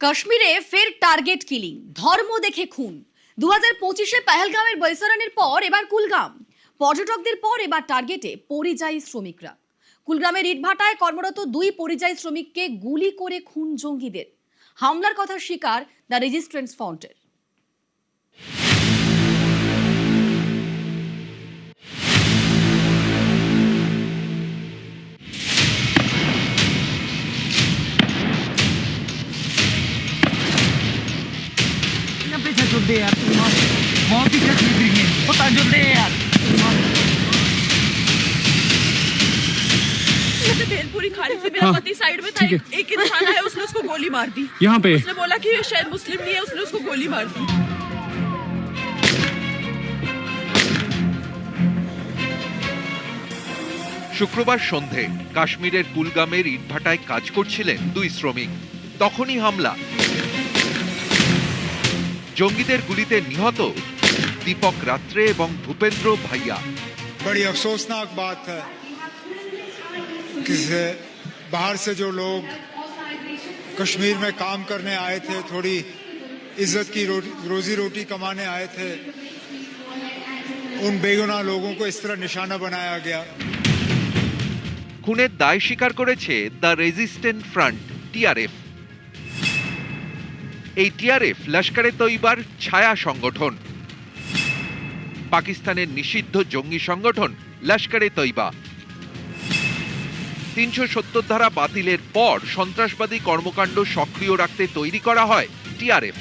কাশ্মীরে ফের target killing, ধর্ম দেখে খুন। 2025-এ পেহেলগাঁওয়ের বৈসারানের পর এবার কুলগাম। পর্যটকদের পর এবার টার্গেটে পরিযায়ী শ্রমিকরা। কুলগ্রামের ইটভাটায় কর্মরত 2 পরিযায়ী শ্রমিককে গুলি করে খুন জঙ্গিদের। হামলার কথা স্বীকার দ্য রেজিস্ট্যান্স ফ্রন্টের। पीछे छोड़ दे यार, बहुत पीछे छोड़ देंगे, पता छोड़ दे यार। भेलपुरी खाड़ी से मेरा पति साइड में था, एक इंसान आया, उसने उसको गोली मार दी। यहाँ पे उसने बोला कि ये शायद मुस्लिम नहीं है, उसने उसको गोली मार दी। শুক্রবার সন্ধে কাশ্মীরের কুলগামের ইটভাটায় কাজ করছিলেন 2 শ্রমিক, তখনই হামলা। জঙ্গিদের গুলিতে নিহত দীপক রাত্রে এবং ভূপেন্দ্র ভাইয়া। बड़ी अफसोसनाक बात है कि बाहर से जो लोग कश्मीर में काम करने आए थे, थोड़ी इज्जत की रोजी रोटी कमाने आए थे, उन बेगुनाह लोगों को इस तरह निशाना बनाया गया। খুনের দায় স্বীকার করেছে দ্য রেজিস্ট্যান্স ফ্রন্ট, টিআরএফ। এই টিআরএফ লস্করে তৈবার ছায়া সংগঠন। পাকিস্তানের নিষিদ্ধ জঙ্গি সংগঠন লস্করে তৈবা। 370 ধারা বাতিলের পর সন্ত্রাসবাদী কর্মকাণ্ড সক্রিয় রাখতে তৈরি করা হয় টিআরএফ।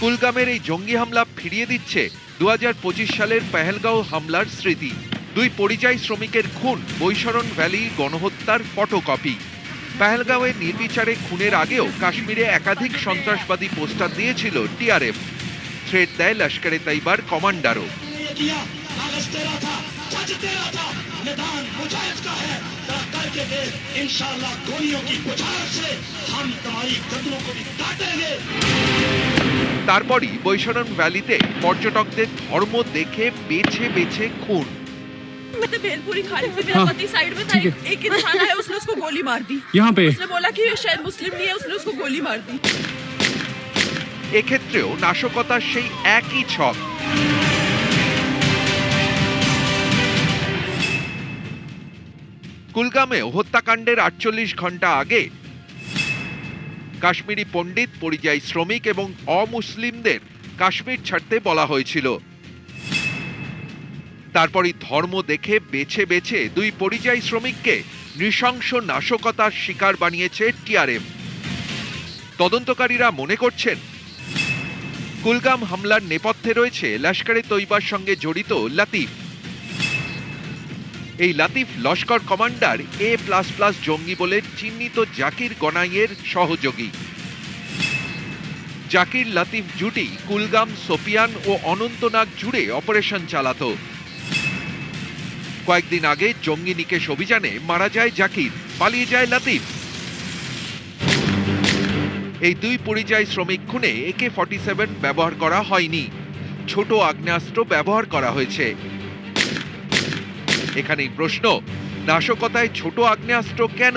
কুলগামের এই জঙ্গি হামলা ফিরিয়ে দিচ্ছে 2025 সালের পেহেলগাঁও হামলার স্মৃতি। 2 পরিযায়ী শ্রমিকের খুন বৈশরণ ভ্যালি গণহত্যার ফটোকপি। পেহেলগাঁওয়ে নির্বিচারে খুনের আগেও কাশ্মীরে একাধিক সন্ত্রাসবাদী পোস্টার দিয়েছিল টিআরএফ। থ্রেট দেয় লস্করে তৈবার কমান্ডারও। তারপরই বৈশরণ ভ্যালিতে পর্যটকদের ধর্ম দেখে বেছে বেছে খুন। भेलपुरी खाड़ी से मेरा पति साइड में था, एक इंसान आया, उसने उसको गोली मार दी। यहाँ पे उसने बोला कि ये शायद मुस्लिम नहीं है, उसने उसको गोली मार दी। এক্ষেত্রেও নাশকতার সেই একই ছক। কুলগামেও হত্যাকাণ্ডের 48 ঘন্টা আগে কাশ্মীরি পণ্ডিত, পরিযায়ী শ্রমিক এবং অমুসলিমদের কাশ্মীর ছাড়তে বলা হয়েছিল। তারপরই ধর্ম দেখে বেছে বেছে 2 পরিযায়ী শ্রমিককে নৃশংস নাশকতার শিকার বানিয়েছে টিআরএফ। তদন্তকারীরা মনে করছেন কুলগাম হামলার নেপথ্যে রয়েছে লস্করে তৈবার সঙ্গে জড়িত লাতিফ। এই লাতিফ লস্কর কমান্ডার A++ জঙ্গি বলে চিহ্নিত জাকির গনাইয়ের সহযোগী। জাকির লাতিফ জুটি কুলগাম, সোপিয়ান ও অনন্তনাগ জুড়ে অপারেশন চালাতো। কয়েকদিন আগে জঙ্গি নিকেশ অভিযানে মারা যায় জাকির, পালিয়ে যায় লাতিফ। এই 2 পরিযায়ী শ্রমিক খুনে AK-47 ব্যবহার করা হয়নি, ছোট আগ্নেয়াস্ত্র ব্যবহার করা হয়েছে। এখানেই প্রশ্ন, নাশকতায় ছোট আগ্নেয়াস্ত্র কেন?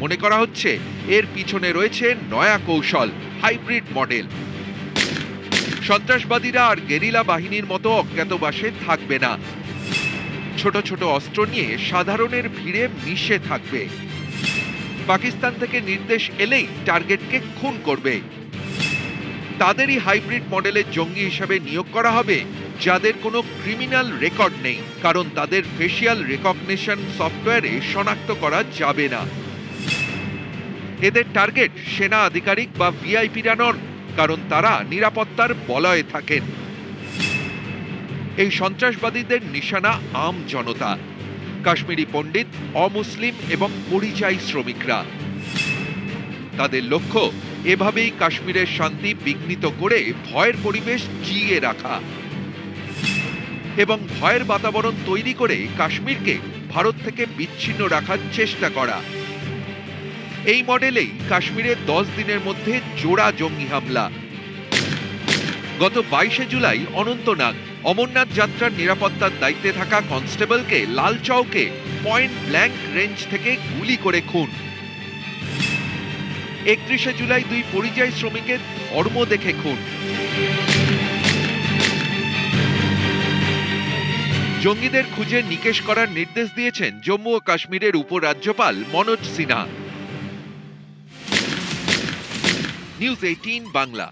মনে করা হচ্ছে এর পিছনে রয়েছে নয়া কৌশল, হাইব্রিড মডেল। সন্ত্রাসবাদীরা আর গেরিলা বাহিনীর মতো অজ্ঞাতবাসে থাকবে না, ছোট ছোট অস্ত্র নিয়ে সাধারণের ভিড়ে মিশে থাকবে। পাকিস্তান থেকে নির্দেশ এলেই টার্গেটকে খুন করবে। তাদেরই হাইব্রিড মডেলের জঙ্গি হিসেবে নিয়োগ করা হবে যাদের কোনো ক্রিমিনাল রেকর্ড নেই, কারণ তাদের ফেশিয়াল রেকগনিশন সফটওয়্যারে শনাক্ত করা যাবে না। এদের টার্গেট সেনা আধিকারিক বা ভিআইপিরা নন, কারণ তারা নিরাপত্তার বলয়ে থাকেন। এই সন্ত্রাসবাদীদের নিশানা আম জনতা, কাশ্মীরি পণ্ডিত, অমুসলিম এবং পরিযায়ী শ্রমিকরা। তাদের লক্ষ্য এভাবেই কাশ্মীরের শান্তি বিঘ্নিত করে ভয়ের পরিবেশ জিইয়ে রাখা এবং ভয়ের বাতাবরণ তৈরি করে কাশ্মীরকে ভারত থেকে বিচ্ছিন্ন রাখার চেষ্টা করা। এই মডেলেই কাশ্মীরে 10 দিনের মধ্যে জোড়া জঙ্গি হামলা। গত 22শে জুলাই অনন্তনাগ অমরনাথ যাত্রার নিরাপত্তার দায়িত্বে থাকা কনস্টেবলকে লালচৌকে পয়েন্ট ব্ল্যাঙ্ক রেঞ্জ থেকে গুলি করে খুন। 31শে জুলাই দুই পরিযায়ী শ্রমিকের ধর্ম দেখে খুন। জঙ্গিদের খুঁজে নিকেশ করার নির্দেশ দিয়েছেন জম্মু ও কাশ্মীরের উপরাজ্যপাল মনোজ সিনহা। নিউজ 18 বাংলা।